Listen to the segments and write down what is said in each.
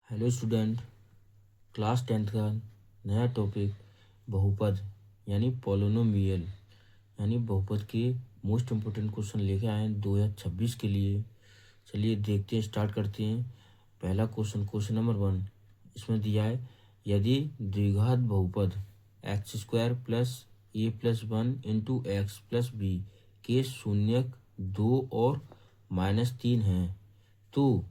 Hello student. Class 10th का नया topic बहुपद यानी पॉलिनोमियल यानी बहुपद के मोस्ट इम्पोर्टेंट क्वेश्चन लेके आए हैं 2026 के लिए। चलिए देखते हैं, स्टार्ट करते हैं। पहला क्वेश्चन नंबर 1 इसमें दिया है, यदि द्विघात बहुपद x square plus a plus 1 into x plus b के शून्यक 2 और -3 हैं तो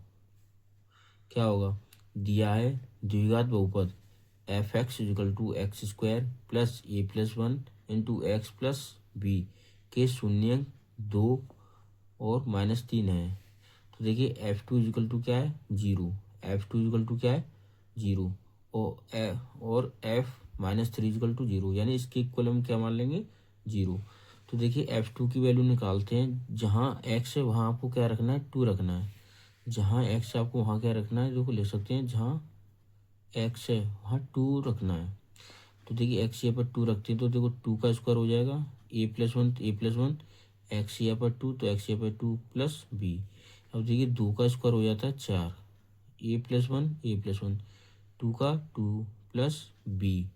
क्या होगा। दिया है द्विघात बहुपद f x is equal to x square plus a plus 1 into x plus b के शून्यक 2 और -3 है। तो देखिए एफ टू इजिकल टू क्या है, 0। एफ टू इजिकल टू क्या है, 0। और एफ -3 इजिकल टू 0, यानी इसके इक्वल हम क्या मान लेंगे, 0। तो देखिए एफ टू की वैल्यू निकालते हैं। जहाँ एक्स है वहाँ आपको क्या रखना है, 2 रखना है। जहाँ एक्स है आपको वहाँ क्या रखना है, जो को लिख सकते हैं, जहाँ एक्स है वहाँ 2 रखना है। तो देखिए एक्स यहाँ पर 2 रखते हैं तो देखो 2 का स्क्वायर हो जाएगा, ए प्लस 1 तो ए प्लस 1, एक्स यहाँ पर 2 तो एक्स यहाँ पर 2 प्लस बी। अब देखिए 2 का स्क्वायर हो जाता है 4, ए प्लस 1 ए प्लस 1, 2 का 2 प्लस बी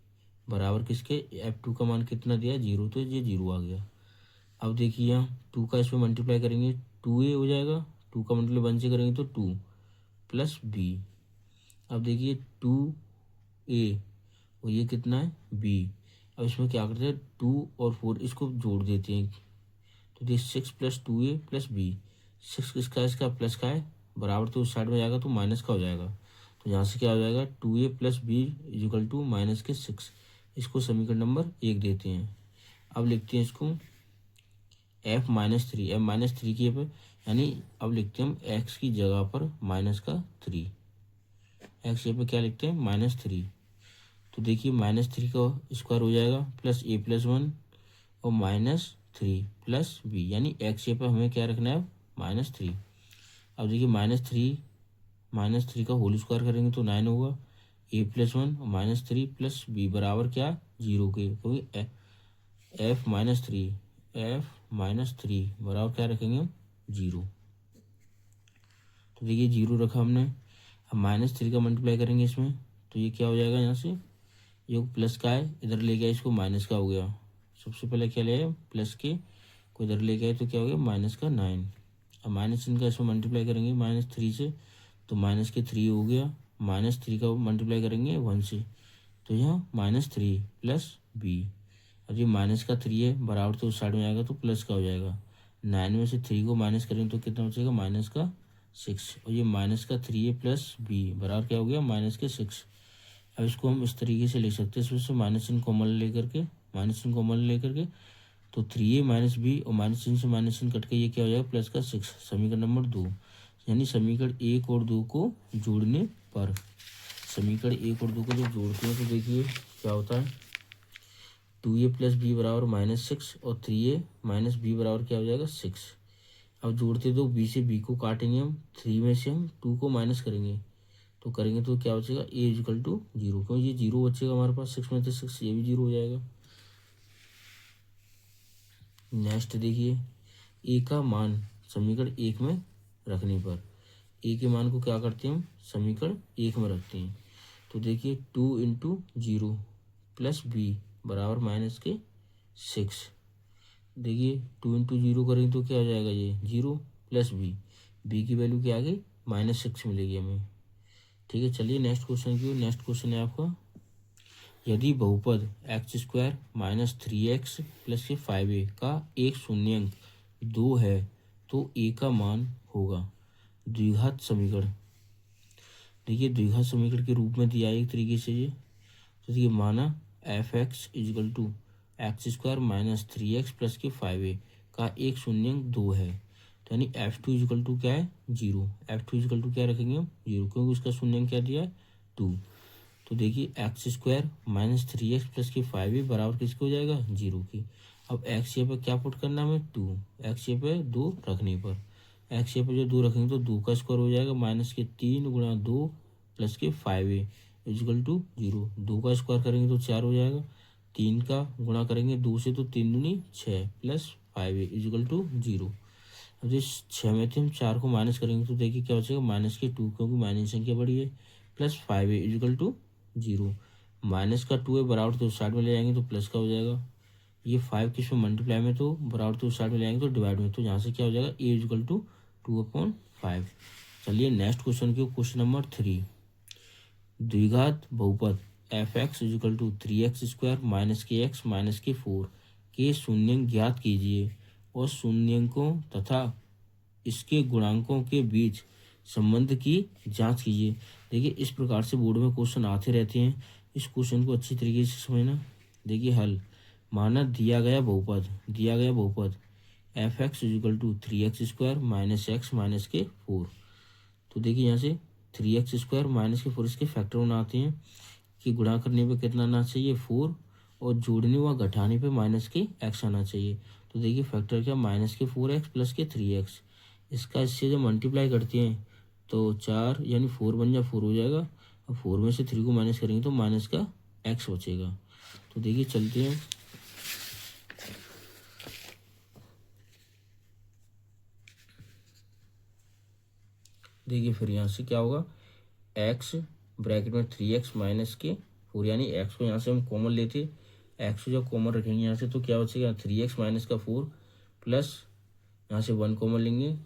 बराबर किसके, F2 का मान कितना दिया, 0, तो ये 0 आ गया। अब देखिए यहाँ 2 का इसमें मल्टीप्लाई करेंगे 2a हो जाएगा, 2 का मल्टीप्लाई 1 से करेंगे तो 2 प्लस बी। अब देखिए 2a और ये कितना है, b। अब इसमें क्या करते हैं, 2 और 4 इसको जोड़ देते हैं। तो देखिए 6 प्लस 2a प्लस बी, 6 किसका इसका प्लस का है, बराबर तो उस साइड में जाएगा तो माइनस का हो जाएगा। तो यहाँ से क्या हो जाएगा, 2a plus b is equal to minus के 6। इसको समीकरण नंबर 1 देते हैं। अब लिखते हैं इसको f-3, f-3 की पे, यानी अब लिखते हैं हम x की जगह पर माइनस का 3। एक्स यहाँ पे क्या लिखते हैं, -3। तो देखिए -3 का स्क्वायर हो जाएगा प्लस ए प्लस 1 और -3 प्लस बी, यानी एक्स यहाँ पे हमें क्या रखना है, -3। अब देखिए -3 का होल स्क्वायर करेंगे तो 9 होगा, ए प्लस 1 और -3 प्लस बी बराबर क्या, 0 के, क्योंकि f-3 बराबर क्या रखेंगे हम, 0। तो देखिए 0 रखा हमने। अब -3 का मल्टीप्लाई करेंगे इसमें तो ये क्या हो जाएगा, यहाँ से ये प्लस का है, इधर ले गया इसको माइनस का हो गया। सबसे पहले क्या ले आए, प्लस के को इधर ले गए तो क्या हो गया, माइनस का 9। अब -3 का इसमें मल्टीप्लाई करेंगे -3 से तो माइनस के 3 हो गया, -3 का मल्टीप्लाई करेंगे 1 से तो यहाँ -3 प्लस बी। अब ये माइनस का 3 है, बराबर तो उस साइड में आएगा तो प्लस का हो जाएगा। 9 में से 3 को माइनस करेंगे तो कितना बचेगा, -6। और ये माइनस का 3 है प्लस बी बराबर क्या हो गया, -6। अब इसको हम इस तरीके से लिख सकते हैं, इसमें से -चिन्ह कॉमन लेकर के तो 3a माइनस बी और -चिन्ह से -चिन्ह कट के ये क्या हो जाएगा, प्लस का 6। समीकरण नंबर 2, यानी समीकरण 1 और 2 को जोड़ने पर, समीकरण 1 और 2 को जब जोड़ते हैं तो देखिए क्या होता है, 2a प्लस बी बराबर -6 और 3a माइनस बी बराबर क्या हो जाएगा, 6। अब जोड़ते तो b से b को काटेंगे हम, 3 में से हम 2 को माइनस करेंगे तो क्या बचेगा, ए इजिकल टू 0, क्योंकि ये 0 बचेगा हमारे पास, 6 में से 6 ये भी 0 हो जाएगा। नेक्स्ट देखिए ए का मान समीकरण 1 में रखने पर, ए के मान को क्या करते हैं हम, समीकरण 1 में रखते हैं। तो देखिए 2 इंटू 0 प्लस बी बराबर -6। देखिए 2 इंटू 0 करेंगे तो क्या हो जाएगा, ये 0 प्लस बी की वैल्यू क्या आ गई, -6 मिलेगी हमें। ठीक है, चलिए नेक्स्ट क्वेश्चन की। नेक्स्ट क्वेश्चन है आपका, यदि बहुपद एक्स स्क्वायर -3x प्लस के 5a का एक शून्यंक 2 है तो a का मान होगा। द्विघात समीकरण, देखिए द्विघात समीकरण के रूप में दिया है एक तरीके से ये। तो देखिए माना f x is equal to x square -3x plus के 5a का एक शून्यंक 2 है, तो यानी f2 इजिकल टू क्या है, 0। f2 इजिकल टू क्या रखेंगे हम, 0, क्योंकि उसका शून्यंक क्या दिया है, 2। तो देखिए एक्स स्क्वायर -3x प्लस के 5a बराबर किसके हो जाएगा, 0 की। अब एक्स ये पे क्या पुट करना है हमें, 2, एक्स ये पे 2 रखने पर, एक्स ये पे जो 2 रखेंगे तो 2 का स्क्वायर हो जाएगा -3 गुणा 2 प्लस के 5a इजिकल टू 0। 2 का स्क्वायर करेंगे तो 4 हो जाएगा, 3 का गुणा करेंगे 2 से तो 3 दूनी 6 प्लस 5a इजिकल टू 0। अब जिस 6 में थे हम 4 को माइनस करेंगे तो देखिए क्या बचेगा, -2, क्योंकि माइनस संख्या बड़ी है, plus 5a is equal to 0। Minus का 2a बराबर तो साइड में ले जाएंगे तो प्लस का हो जाएगा। ये 5 किस में मल्टीप्लाई में तो बराबर तो साइड में ले जाएंगे तो डिवाइड में, तो यहाँ से क्या हो जाएगा a इजिकल टू 2/5। चलिए नेक्स्ट क्वेश्चन की क्वेश्चन नंबर 3। द्विघात बहुपद f x is equal to 3x² minus के एक्स माइनस के 4 के शून्यंक ज्ञात कीजिए और शून्यंकों तथा इसके गुणांकों के बीच संबंध की जांच कीजिए। देखिए इस प्रकार से बोर्ड में क्वेश्चन आते रहते हैं, इस क्वेश्चन को अच्छी तरीके से समझना। देखिए हल, माना दिया गया बहुपद f x is equal to 3x² minus x minus के 4। तो देखिए यहाँ से 3x² माइनस के 4 इसके फैक्टर बनाते हैं कि गुणा करने पे कितना आना चाहिए 4 और जोड़ने व घटाने पे माइनस के x आना चाहिए। तो देखिए फैक्टर क्या, माइनस के 4x प्लस के 3x, इसका इससे जब मल्टीप्लाई करते हैं तो 4 यानी 4 बन जा 4 हो जाएगा। अब 4 में से 3 को माइनस करेंगे तो माइनस का x बचेगा। तो देखिए चलते हैं, देखिए फिर यहाँ से क्या होगा, x ब्रैकेट में 3x माइनस के 4 यानी x को यहाँ से हम कॉमन लेते, x को जब कॉमन रखेंगे यहाँ से तो क्या बचेगा 3x माइनस का 4 प्लस यहाँ से 1 कॉमन लेंगे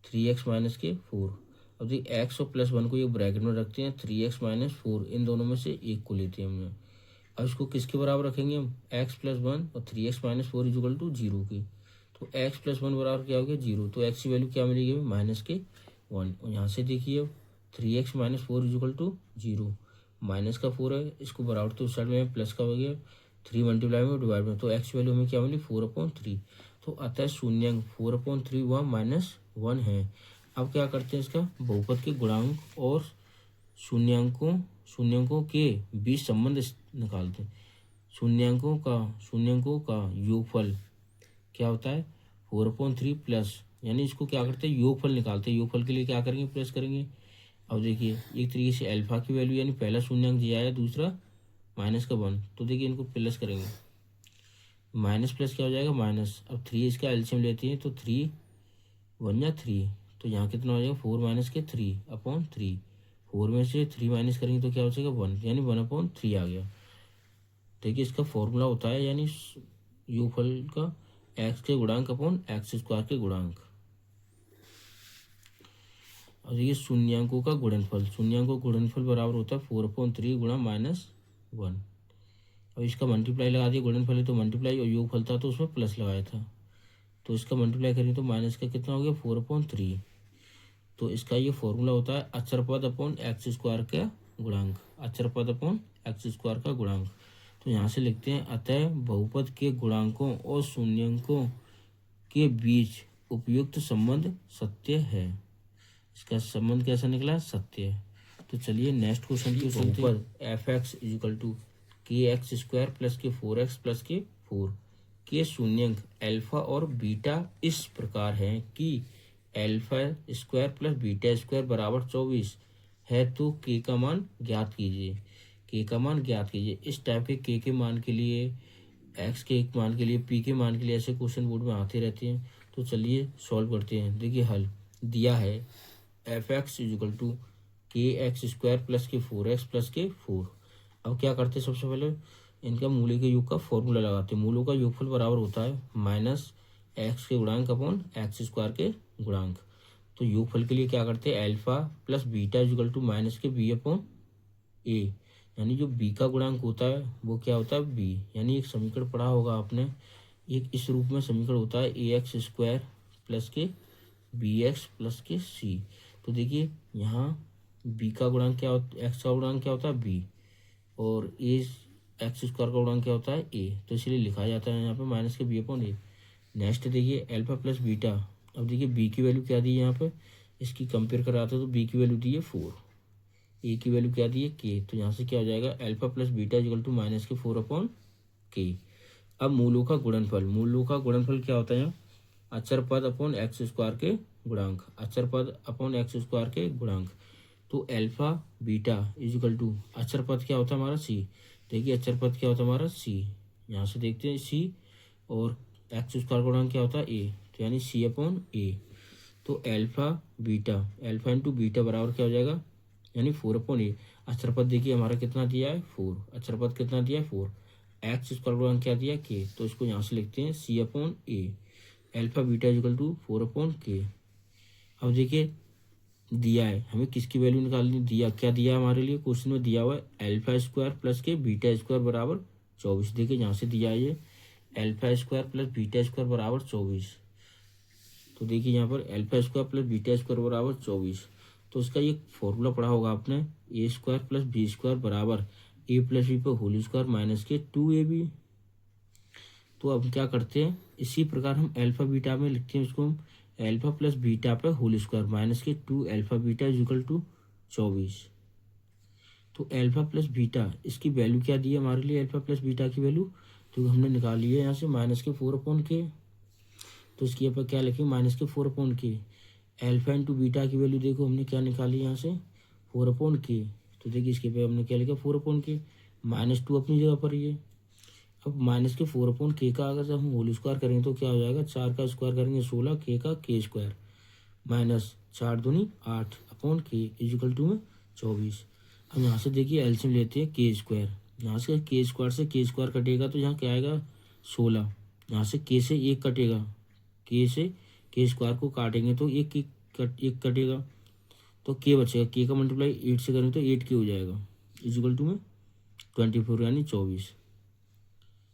3x माइनस के 4। अब देखिए x और प्लस 1 को ये ब्रैकेट में रखते हैं, 3x माइनस 4 इन दोनों में से एक को लेते हैं हमने। अब इसको किसके बराबर रखेंगे हम, x प्लस 1 और 3x माइनस 4 इक्वल टू 0 की। तो x प्लस 1 बराबर क्या हो गया 0, तो x की वैल्यू क्या मिलेगी हमें माइनस के 1। और यहाँ से देखिए अब 3x minus 4 equal to 0, minus का 4 है, इसको बराबर तो उस साइड में प्लस का हो गया 3 मल्टीप्लाई में डिवाइड में, तो x की वैल्यू हमें क्या मिली 4/3। तो अतः शून्यंक 4/3 वह -1 है। अब क्या करते हैं, इसका बहुपद के गुणांक और शून्यंकों के बीच संबंध निकालते हैं। शून्यंकों का योगफल क्या होता है 4/3 प्लस, यानी इसको क्या करते हैं योगफल निकालते हैं। योगफल के लिए क्या करेंगे, प्लस करेंगे। अब देखिए एक तरीके से अल्फा की वैल्यू यानी पहला शून्यंक दिया है, दूसरा माइनस का 1, तो देखिए इनको प्लस करेंगे, माइनस प्लस क्या हो जाएगा माइनस। अब 3 इसका एलसीएम लेते हैं तो 3 1 या 3, तो यहाँ कितना हो जाएगा 4 माइनस के 3/3। 4 में से 3 माइनस करेंगे तो क्या हो जाएगा 1, यानी 1/3 आ गया। देखिए इसका फॉर्मूला होता है यानी योगफल का एक्स के गुणांक अपॉन एक्स स्क्वायर के गुणांक। और ये शून्यंकों का गुणनफल बराबर होता है 4/3 गुणा -1। अब इसका मल्टीप्लाई लगा दिया, गुणनफल है तो मल्टीप्लाई, और योगफल था तो उसमें प्लस लगाया था, तो इसका मल्टीप्लाई करेंगे तो माइनस का कितना हो गया 4/3। तो इसका ये फॉर्मूला होता है अचर पद अपॉन एक्स स्क्वायर का गुणांक, अचर पद अपॉन एक्स स्क्वायर का गुणांक। तो यहाँ से लिखते हैं अतः बहुपद के गुणांकों और शून्यंकों के बीच उपयुक्त संबंध सत्य है। इसका संबंध कैसा निकला, सत्य है। तो चलिए नेक्स्ट क्वेश्चन की बहुपद f x is equal to kx² plus के 4x प्लस के 4 के शून्यंक अल्फा और बीटा इस प्रकार हैं कि alpha square plus beta square बराबर 24 है, तो के का मान ज्ञात कीजिए। इस टाइप के के मान के लिए, एक्स के एक मान के लिए, पी के मान के लिए ऐसे क्वेश्चन बोर्ड में आते रहते हैं। तो चलिए सॉल्व करते हैं। देखिए हल दिया है f x is equal to kx² plus के 4x प्लस के 4। अब क्या करते हैं, सबसे पहले इनका मूल्य के योग का फॉर्मूला लगाते हैं। मूलों का योगफल बराबर होता है माइनस एक्स के गुणांक अपॉन एक्स स्क्वायर के गुणांक। तो योगफल के लिए क्या करते हैं, alpha plus beta equal to minus के बी अपॉन ए, यानी जो बी का गुणांक होता है वो क्या होता है बी, यानी एक समीकरण पढ़ा होगा आपने, एक इस रूप में समीकरण होता है ax² प्लस के bx प्लस के c। तो देखिए यहाँ b का गुणांक क्या होता है, एक्स का गुणांक क्या होता है b, और ए एक्स स्क्वायर का गुणांक क्या होता है ए, तो इसलिए लिखा जाता है यहाँ पे माइनस के बी अपॉन ए। नेक्स्ट देखिए अल्फा प्लस बीटा। अब देखिए बी की वैल्यू क्या दी है यहाँ पे, इसकी कंपेयर कराते तो बी की वैल्यू दी है 4, ए की वैल्यू क्या दी है के, तो यहाँ से क्या हो जाएगा alpha plus beta equal to minus के 4/के। अब मूलों का गुणनफल क्या होता है यहाँ, अचर पद अपॉन एक्स स्क्वायर के गुणांक, अचर पद अपॉन एक्स स्क्वायर के गुणांक। तो अल्फा बीटा इजिकल टू अचर पद क्या होता है हमारा सी। देखिए अचर पद क्या होता है हमारा सी, यहाँ से देखते हैं सी, और एक्स स्क्वायर का गुणांक क्या होता है ए, तो यानी सी अपॉन ए। तो अल्फा इंटू बीटा बराबर क्या हो जाएगा यानी 4/a। अक्षरपद देखिए हमारा कितना दिया है 4, अक्षरपद कितना दिया है 4, एक्स स्क्वायर गुणा क्या दिया के, तो इसको यहाँ से लिखते हैं C/a, alpha beta equal to 4/k। अब देखिए दिया है, हमें किसकी वैल्यू निकालनी, दिया क्या दिया है हमारे लिए क्वेश्चन में, दिया हुआ है अल्फा स्क्वायर प्लस के बीटा स्क्वायर बराबर 24। देखिए यहाँ से दिया है ये alpha square plus beta square बराबर 24। तो देखिए यहाँ पर alpha square plus beta square बराबर 24, तो उसका ये फॉर्मूला पढ़ा होगा आपने, ए स्क्वायर प्लस बी स्क्वायर बराबर ए प्लस बी पर होल स्क्वायर माइनस के 2ab। तो अब क्या करते हैं, इसी प्रकार हम अल्फा बीटा में लिखते हैं उसको, हम अल्फा प्लस बीटा पे होल स्क्वायर माइनस के 2 alpha beta is equal to 24। तो अल्फा प्लस बीटा इसकी वैल्यू क्या दी है हमारे लिए, अल्फा प्लस बीटा की वैल्यू तो हमने निकाली है यहाँ से माइनस के 4/k। तो इसकी यहाँ पर क्या लिखेंगे -4/k। अल्फा इंटू बीटा की वैल्यू देखो हमने क्या निकाली यहाँ से 4/k। तो देखिए इसके पे हमने क्या लिखा 4/k, -2 अपनी जगह पर ही है। अब -4/k का अगर जब हम होल स्क्वायर करेंगे तो क्या हो जाएगा, 4 का स्क्वायर करेंगे 16, k का k स्क्वायर माइनस 4 दूनी 8 अपॉन k इजिकल टू में 24। अब यहाँ से देखिए एलसीएम लेते हैं k स्क्वायर, यहाँ से k स्क्वायर से k स्क्वायर कटेगा तो यहाँ क्या आएगा 16, यहाँ से k से 1 कटेगा, k से k स्क्वायर को काटेंगे तो एक कटेगा तो k बचेगा, k का मल्टीप्लाई 8 से करेंगे तो 8k हो जाएगा इजिकल टू में 24 यानी 24।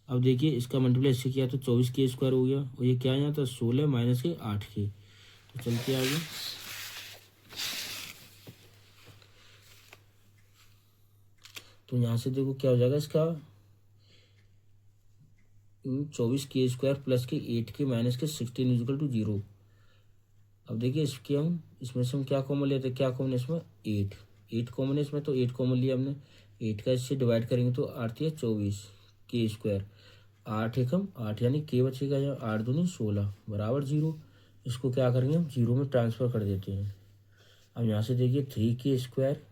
अब देखिए इसका मल्टीप्लाई इससे किया तो 24k स्क्वायर हो गया, और ये क्या है यहाँ था 16 माइनस के 8k। तो चलते आगे, तो यहाँ से देखो क्या हो जाएगा इसका 24k स्क्वायर प्लस के 8k माइनस के 16 इजिकल टू 0। अब देखिए इसके हम इसमें से हम क्या कॉमन लेते हैं, क्या कॉमन है इसमें 8 कॉमन है इसमें, तो 8 कॉमन लिया हमने, 8 का इससे डिवाइड करेंगे तो 8 है 24k स्क्वायर, 8 एक हम 8 यानी k बचेगा यहाँ 8 दूनी 16 बराबर 0। इसको क्या करेंगे हम 0 में ट्रांसफर कर देते हैं। अब यहाँ से देखिए 3k square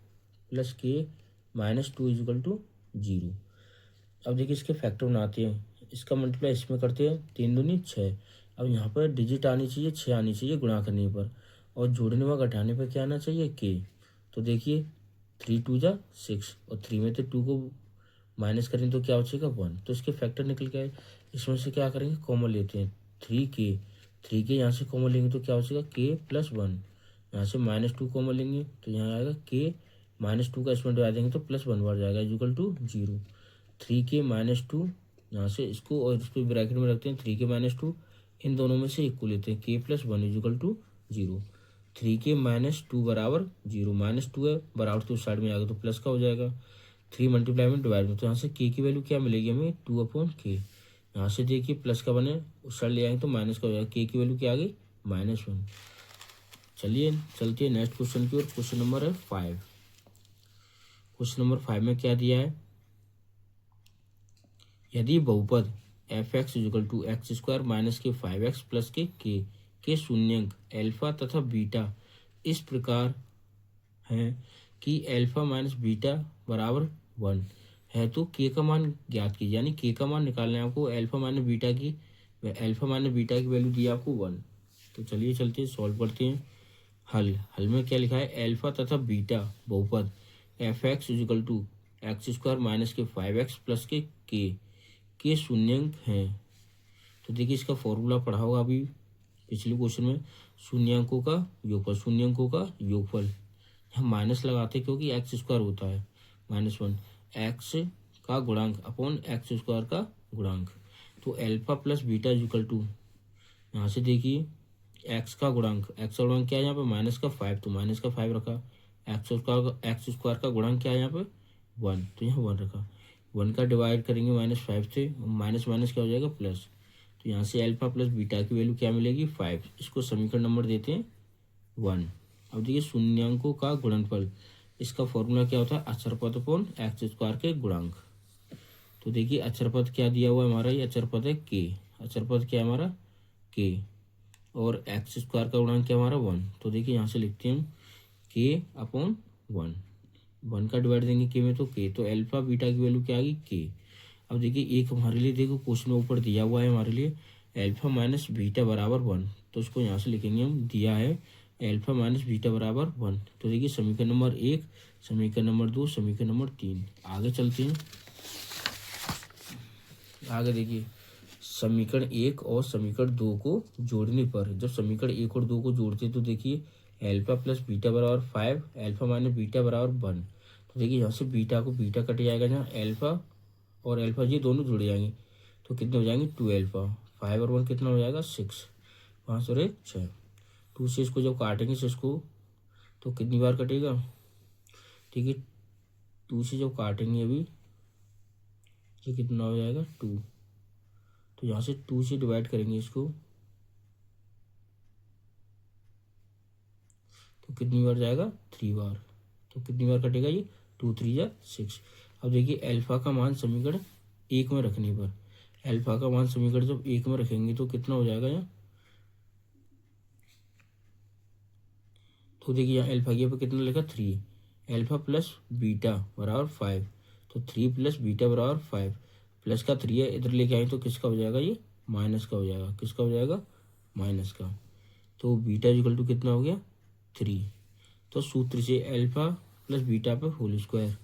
plus k minus 2 is equal to 0। अब देखिए इसके फैक्टर बनाते हैं, इसका मल्टीप्लाई इसमें करते हैं 3 दूनी 6। अब यहाँ पर डिजिट आनी चाहिए 6 आनी चाहिए गुणा करने पर, और जोड़ने व घटाने पर क्या आना चाहिए k। तो देखिए 3 2 जा 6 और 3 में तो 2 को माइनस करें तो क्या बचेगा 1, तो इसके फैक्टर निकल के आए। इसमें से क्या करेंगे कॉमन लेते हैं 3k यहाँ से कॉमन लेंगे तो क्या बचेगा k प्लस 1, यहाँ से -2 कॉमन लेंगे तो यहाँ आएगा k -2 का इसमें डिवाइड देंगे तो +1 बढ़ जाएगा इक्वल टू 0। 3k -2 यहाँ से इसको और इसको ब्रैकेट में रखते हैं 3k -2, इन दोनों में से एक को लेते हैं k plus 1 equal to 0। 3k -2 बराबर 0, -2 है बराबर तो साइड में आएगा तो प्लस का हो जाएगा, 3 मल्टीप्लाई में डिवाइड, तो यहाँ से k की वैल्यू क्या मिलेगी हमें 2/k। यहाँ से देखिए प्लस का बने उस साइड ले आएंगे तो माइनस का हो जाएगा, k की वैल्यू क्या आ गई -1। चलिए चलते हैं नेक्स्ट क्वेश्चन की ओर, क्वेश्चन नंबर है 5। क्वेश्चन नंबर 5 में क्या दिया है, यदि बहुपद f(x) equal to x square minus के 5x प्लस के शून्यंक अल्फा तथा बीटा इस प्रकार है कि अल्फा माइनस बीटा बराबर 1 है, तो k का मान ज्ञात कीजिए, यानी k का मान निकालना है आपको, अल्फा माइनस बीटा की वैल्यू दी है आपको 1। तो चलिए चलते हैं सॉल्व करते हैं। हल में क्या लिखा है, अल्फा तथा बीटा बहुपद f(x) equal to x square minus के 5x प्लस के शून्यंक हैं। तो देखिए इसका फॉर्मूला पढ़ा होगा अभी पिछले क्वेश्चन में, शून्यंकों का योगफल हम माइनस लगाते क्योंकि एक्स स्क्वायर होता है -1, एक्स का गुणांक अपॉन एक्स स्क्वायर का गुणांक। तो alpha plus beta equal to, यहाँ से देखिए एक्स का गुणांक क्या है यहाँ पे -5, तो -5 रखा, एक्स स्क्वायर का गुणांक क्या है यहाँ पे 1, तो यहाँ 1 रखा, 1 का डिवाइड करेंगे -5 से, माइनस क्या हो जाएगा प्लस, तो यहाँ से अल्फा प्लस बीटा की वैल्यू क्या मिलेगी 5, इसको समीकरण नंबर देते हैं 1। अब देखिए शून्यंकों का गुणनफल, इसका फॉर्मूला क्या होता है अक्षरपद अपॉन एक्स स्क्वायर के गुणांक। तो देखिए अक्षरपद क्या दिया हुआ है हमारा, ये अक्षरपद है k, अक्षरपद क्या है हमारा k, और एक्स स्क्वायर का गुणांक क्या हमारा 1। तो देखिए यहाँ से लिखते हैं k अपॉन 1 का डिवाइड देंगे k में तो k, तो अल्फा बीटा की वैल्यू क्या आ गई k। अब देखिए एक हमारे लिए देखो क्वेश्चन में ऊपर दिया हुआ है हमारे लिए अल्फा माइनस बीटा बराबर 1, तो उसको यहाँ से लिखेंगे हम, दिया है अल्फा माइनस बीटा बराबर 1। तो देखिए समीकरण नंबर 1, समीकरण नंबर 2, समीकरण नंबर 3। आगे चलते हैं। आगे देखिए समीकरण 1 और समीकरण 2 को जोड़ने पर, जब समीकरण 1 और 2 को जोड़ते हैं तो देखिए अल्फा प्लस बीटा बराबर 5, अल्फा माइनस बीटा बराबर 1। तो देखिए यहाँ से बीटा को बीटा कट जाएगा, जहाँ अल्फा और अल्फा जी दोनों जुड़ जाएंगे तो कितने हो जाएंगे 2 अल्फा। 5 और 1 कितना हो जाएगा 6, 5 और 1 6। 2 से इसको जब काटेंगे 6 को तो कितनी बार कटेगा, ठीक है 2 से जब काटेंगे अभी ये कितना हो जाएगा 2। तो यहाँ से 2 से डिवाइड करेंगे इसको तो कितनी बार जाएगा 3 बार। तो कितनी बार कटेगा ये 2 3 या 6। अब देखिए अल्फा का मान समीकरण 1 में रखने पर, अल्फा का मान समीकरण जब 1 में रखेंगे तो कितना हो जाएगा यहाँ, तो देखिए यहाँ अल्फा के ऊपर कितना लिखा 3, अल्फा प्लस बीटा बराबर 5। तो 3 प्लस बीटा बराबर 5, प्लस का 3 है इधर लेके आए तो किसका हो जाएगा ये माइनस का हो जाएगा, किसका हो जाएगा माइनस का। तो बीटा इक्वल टू कितना हो गया 3। तो सूत्र से अल्फा प्लस बीटा पे होल स्क्वायर